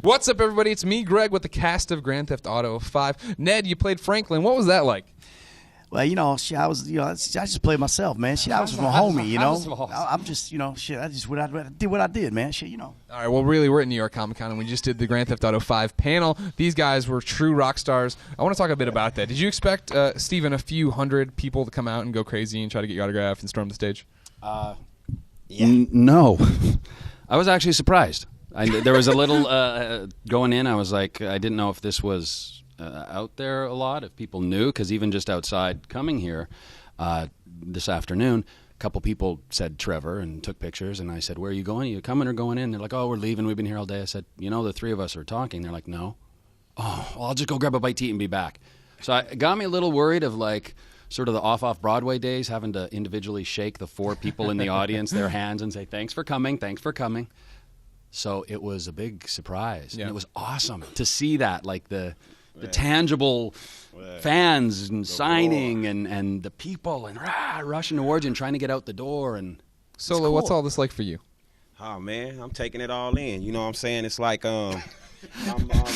What's up, everybody? It's me, Greg, with the cast of Grand Theft Auto 5. Ned, you played Franklin. What was that like? Well, I just played myself, man. I was from a homie, I'm just, I did what I did, man. All right, well, really, we're at New York Comic Con, and we just did the Grand Theft Auto 5 panel. These guys were true rock stars. I want to talk a bit about that. Did you expect, Steven, a few hundred people to come out and go crazy and try to get your autograph and storm the stage? No. I was actually surprised. There was a little going in. I was like, I didn't know if this was out there a lot, if people knew, because even just outside coming here this afternoon, a couple people said Trevor and took pictures, and I said, where are you going? Are you coming or going in? They're like, oh, we're leaving. We've been here all day. I said, the three of us are talking. They're like, no. Oh, well, I'll just go grab a bite to eat and be back. So it got me a little worried of like sort of the off Broadway days, having to individually shake the four people in the audience, their hands, and say, thanks for coming, thanks for coming. So it was a big surprise. Yeah. And it was awesome to see that, like the tangible fans and signing and the people and rushing towards you and trying to get out the door. And Solo, cool. What's all this like for you? Oh, man, I'm taking it all in. You know what I'm saying? It's like I'm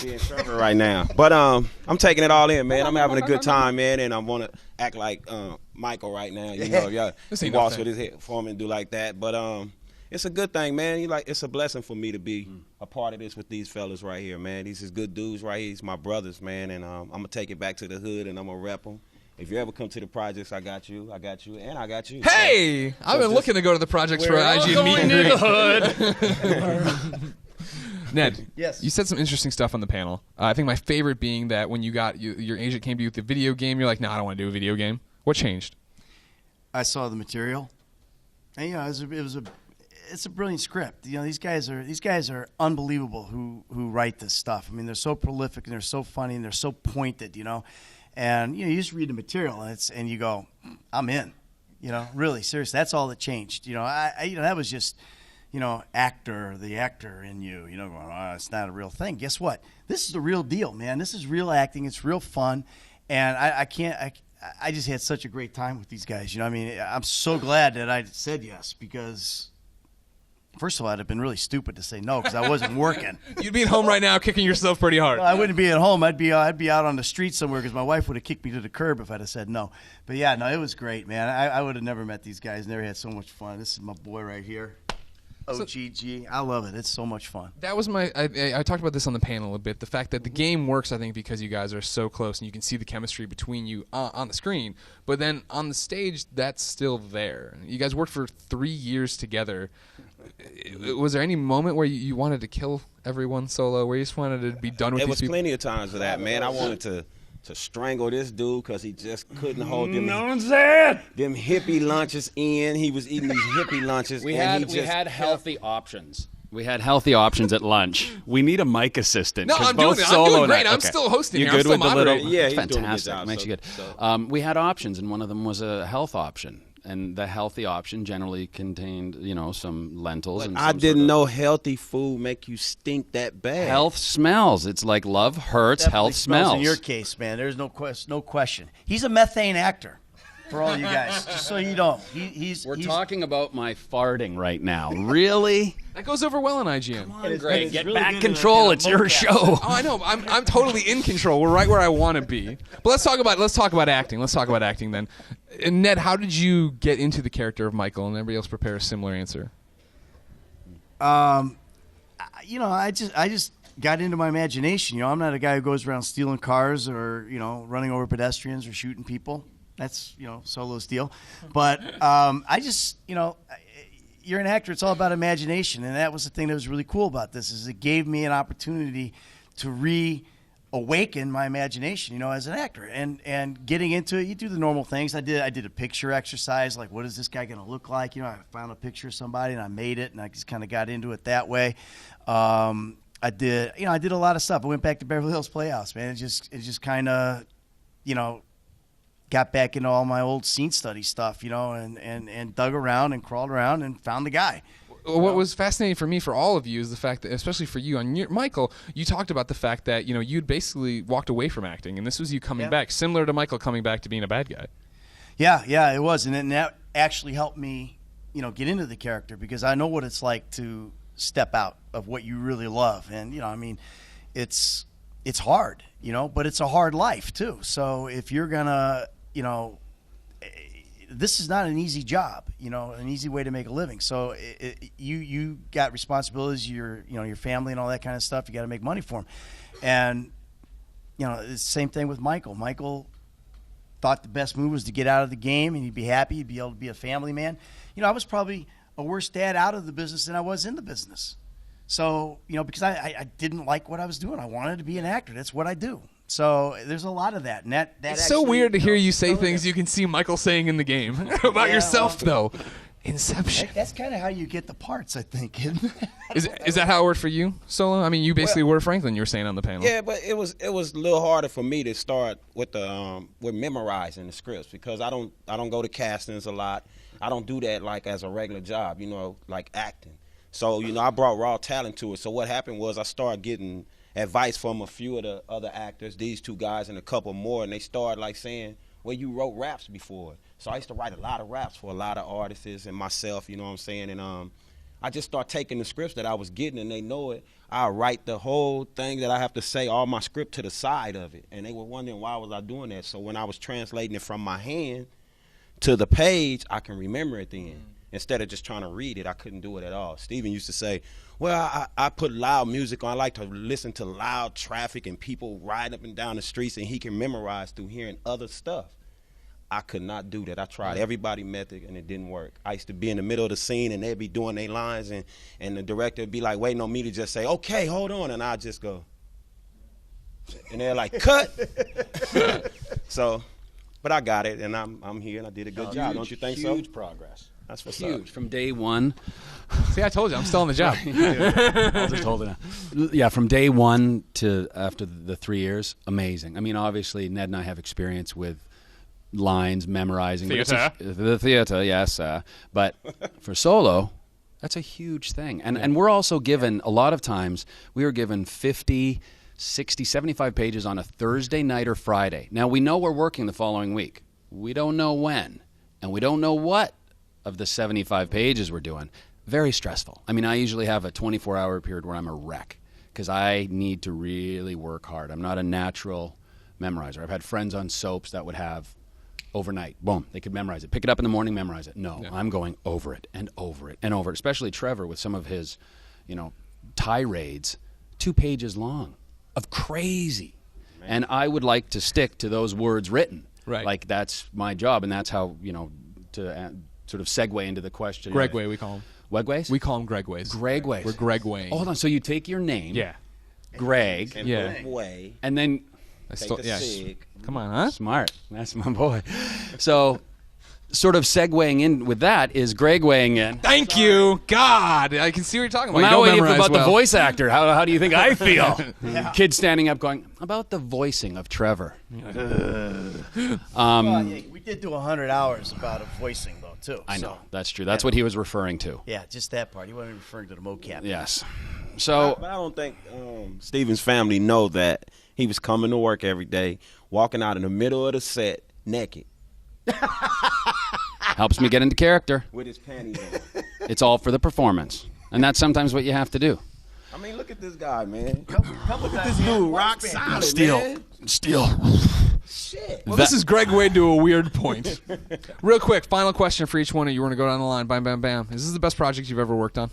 being Trevor right now. But I'm taking it all in, man. I'm having a good time, man, and I want to act like Michael right now. He walks with his head form and do like that. But it's a good thing, man. It's a blessing for me to be a part of this with these fellas right here, man. These is good dudes right here. These my brothers, man, and I'm going to take it back to the hood, and I'm going to rep them. If you ever come to the projects, I got you, and I got you. Hey! So, I've been looking to go to the projects for IG meet and greet. Hood. Ned, yes. You said some interesting stuff on the panel. I think my favorite being that when your agent came to you with the video game, you're like, no, I don't want to do a video game. What changed? I saw the material, and it's a brilliant script. These guys are unbelievable who write this stuff. I mean, they're so prolific and they're so funny and they're so pointed, And you just read the material and you go, I'm in. Really, seriously, that's all that changed. That was just, the actor in you, going, oh, it's not a real thing. Guess what? This is the real deal, man. This is real acting. It's real fun. And I just had such a great time with these guys. I'm so glad that I said yes, because first of all, I'd have been really stupid to say no because I wasn't working. You'd be at home right now kicking yourself pretty hard. Well, I wouldn't be at home. I'd be out on the street somewhere because my wife would have kicked me to the curb if I'd have said no. But yeah, no, it was great, man. I would have never met these guys. Never had so much fun. This is my boy right here. OGG. I love it. It's so much fun. That was I talked about this on the panel a bit. The fact that the game works, I think, because you guys are so close and you can see the chemistry between you on the screen. But then on the stage, that's still there. You guys worked for 3 years together. Was there any moment where you wanted to kill everyone Solo, where you just wanted to be done with these people? There was plenty of times for that, man. I wanted to strangle this dude because he just couldn't hold them hippie lunches in. He was eating these hippie lunches. We had healthy options. We had healthy options at lunch. We need a mic assistant. No, I'm doing it. I'm doing great. I'm still hosting here. I'm still moderating. Yeah, he's fantastic. Doing makes you good. We had options, and one of them was a health option. And the healthy option generally contained, some lentils. But I didn't know healthy food make you stink that bad. Health smells. It's like love hurts, Definitely health smells. In your case, man, there's no question. He's a methane actor. For all you guys, just so you know, We're talking about my farting right now. Really? That goes over well in IGN. Come on, Greg, get really back control. It's your show. Oh, I know. I'm totally in control. We're right where I want to be. But let's talk about acting. Let's talk about acting then. And Ned, how did you get into the character of Michael? And everybody else prepare a similar answer. I just got into my imagination. I'm not a guy who goes around stealing cars or running over pedestrians or shooting people. That's, Solo's deal. But I just, you're an actor. It's all about imagination. And that was the thing that was really cool about this is it gave me an opportunity to reawaken my imagination, as an actor. And getting into it, you do the normal things. I did a picture exercise, like what is this guy going to look like? I found a picture of somebody and I made it and I just kind of got into it that way. I did a lot of stuff. I went back to Beverly Hills Playhouse, man. It just kind of, got back into all my old scene study stuff, and dug around and crawled around and found the guy. What was fascinating for me, for all of you, is the fact that, especially for you, Michael, you talked about the fact that, you'd basically walked away from acting, and this was you coming back, similar to Michael coming back to being a bad guy. Yeah, it was. And then that actually helped me, get into the character because I know what it's like to step out of what you really love. And, you know, I mean, it's hard, you know, but it's a hard life too. So if you're going to, you know, this is not an easy job, you know, an easy way to make a living. So you got responsibilities, your family and all that kind of stuff. You got to make money for them. And, you know, it's the same thing with Michael. Michael thought the best move was to get out of the game and he'd be happy. He'd be able to be a family man. You know, I was probably a worse dad out of the business than I was in the business. So, you know, because I didn't like what I was doing. I wanted to be an actor. That's what I do. So there's a lot of that. And that it's actually, so weird to hear you say oh, things you can see Michael saying in the game about yourself, though. Inception. That's kind of how you get the parts, I think. Is that how it worked for you, Solo? I mean, you basically were Franklin. You were saying on the panel. Yeah, but it was a little harder for me to start with with memorizing the scripts because I don't go to castings a lot. I don't do that like as a regular job, you know, like acting. So, you know, I brought raw talent to it. So what happened was I started getting advice from a few of the other actors, these two guys and a couple more, and they started like saying, well, you wrote raps before. So I used to write a lot of raps for a lot of artists and myself, you know what I'm saying? And I just started taking the scripts that I was getting, and they know it. I write the whole thing that I have to say, all my script to the side of it. And they were wondering why was I doing that. So when I was translating it from my hand to the page, I can remember it then. Instead of just trying to read it, I couldn't do it at all. Steven used to say, well, I put loud music on. I like to listen to loud traffic and people riding up and down the streets, and he can memorize through hearing other stuff. I could not do that. I tried everybody method, and it didn't work. I used to be in the middle of the scene, and they'd be doing their lines, and the director would be like waiting on me to just say, okay, hold on, and I'd just go. And they're like, cut. So, but I got it, and I'm here, and I did a good job. Don't you think so? Huge progress. That's what's Huge. up. From day one. See, I told you, I'm still on the job. I'll just hold it now. Yeah, from day one to after the 3 years, amazing. I mean, obviously, Ned and I have experience with lines, memorizing. Theater. The theater, yes. But for Solo, that's a huge thing. And we're also given, a lot of times, we are given 50, 60, 75 pages on a Thursday night or Friday. Now, we know we're working the following week. We don't know when, and we don't know what of the 75 pages we're doing. Very stressful. I mean, I usually have a 24-hour period where I'm a wreck because I need to really work hard. I'm not a natural memorizer. I've had friends on soaps that would have overnight. Boom, they could memorize it. Pick it up in the morning, memorize it. No, I'm going over it and over it and over it, especially Trevor with some of his, you know, tirades, 2 pages long of crazy. Man. And I would like to stick to those words written. Right. Like that's my job, and that's how, you know, to sort of segue into the question. Gregway, we call him. Wegways? We call him Gregways. Gregways. We're Gregwaying. Oh, hold on. So you take your name, Greg, And Yeah. way. and then Take the sig. Come on, huh? smart. That's my boy. So, sort of segueing in with that is Gregwaying in. Thank you, God. I can see what you're talking about. Well, now you we don't have memorize about well. the voice actor. How do you think I feel? Kid standing up going, about the voicing of Trevor. Well, yeah, we did do 100 hours about a voicing, though, too. I know. So, That's true. That's what he was referring to. yeah, just that part. He wasn't referring to the mocap. Yes. So, But I don't think Steven's family know that he was coming to work every day, walking out in the middle of the set naked helps me get into character. with his panties on. It's all for the performance. And that's sometimes what you have to do. I mean, look at this guy, man. Look at This dude, rock solid, man. Steel. Shit. Well, this is Greg Wade to a weird point. Real quick, final question for each one of you. We're going to go down the line. Bam, bam, bam. Is this the best project you've ever worked on?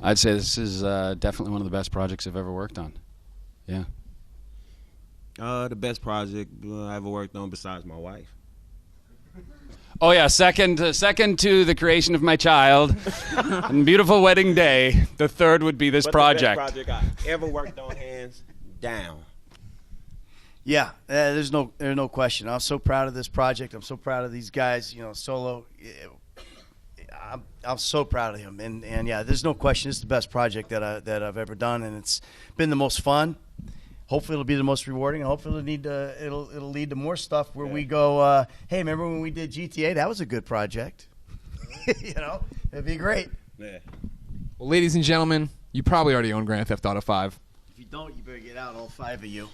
I'd say this is definitely one of the best projects I've ever worked on. Yeah. The best project I ever worked on besides my wife. Oh yeah, second to the creation of my child, and beautiful wedding day. The third would be this But project. the best project I ever worked on, hands down. Yeah, there's no question. I'm so proud of this project. I'm so proud of these guys. You know, Solo. I'm so proud of him, and yeah, there's no question. This is the best project that I've ever done, and it's been the most fun. Hopefully, it'll be the most rewarding, and hopefully, it'll lead to more stuff where we go. Hey, remember when we did GTA? That was a good project. You know, it'd be great. Yeah. Well, ladies and gentlemen, you probably already own Grand Theft Auto 5. If you don't, you better get out, all 5 of you.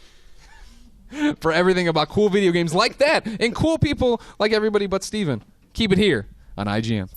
For everything about cool video games like that and cool people like everybody but Steven, keep it here on IGN.